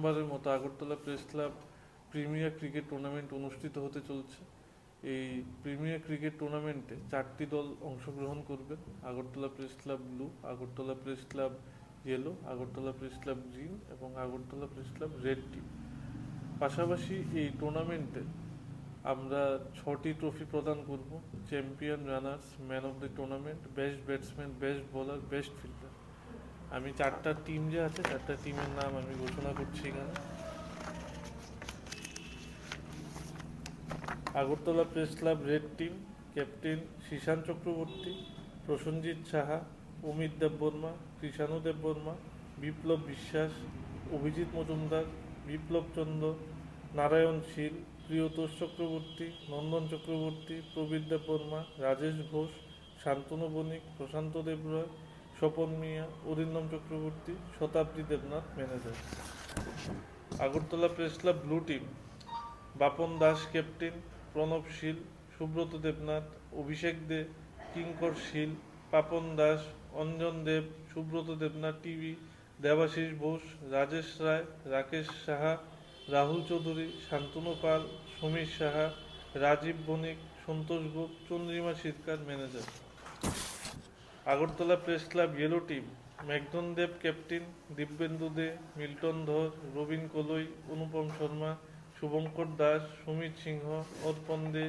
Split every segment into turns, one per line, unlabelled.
বারের মতো Agartala press club premier cricket tournament অনুষ্ঠিত হতে চলছে। এই প্রিমিয়ার ক্রিকেট টুর্নামেন্টে 4টি দল অংশগ্রহণ করবে: Agartala press club blue, Agartala press club yellow, Agartala press club green এবং Agartala press club red team. পাশাপাশি এই টুর্নামেন্টে আমরা 6টি ট্রফি প্রদান করব: champion runners, man of the tournament, best batsman, best bowler, best fielder. আমি 4টা টিম যে আছে 4টা টিমের নাম আমি ঘোষণা করছি এখানে। Agartala press club red team, captain Shishan Chakraborty, Prosenjit Saha, Amit Debbarma, Krishanu Debbarma, Biplab Biswas, Abhijit Majumdar, বিপ্লব চন্দ্র, নারায়ণ শীল, প্রিয়তোষ চক্রবর্তী, নন্দন চক্রবর্তী, প্রবীর দেববর্মা, রাজেশ ঘোষ, শান্তনু বণিক, প্রশান্ত দেবরয়, স্বপন মিয়া, Arindam Chakraborty, Shatabdi Debnath manager. Agartala press club blue team, Bapan Das captain, Pranab Sil, Subrata Debnath, Abhishek Dey, Kinkar Sil, Papan Das, Anjan Dev, Subrata Debnath TV, Debashish Bose, Rajesh Roy, Rakesh Saha, Rahul Chowdhury, Shantanu Pal, Samir Saha, Rajib Banik, Santosh Gop, Chandrima Sarkar manager. Agartala press club yellow team, Meghdan Dev captain, Dibyendu Dey, Milton Dhar, Rabin কলই, অনুপম শর্মা, শুভঙ্কর দাস, সুমিত সিংহ, অর্পণ দে,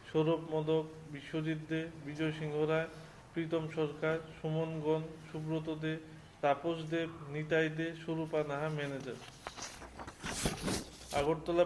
সৌরভ মদক, বিশ্বজিৎ দে, বিজয় সিংহ রায়, প্রীতম সরকার, সুমন গণ, সুব্রত দে, তাপস দেব, নিতাই দে, স্বরূপা নাহা ম্যানেজার। আগরতলা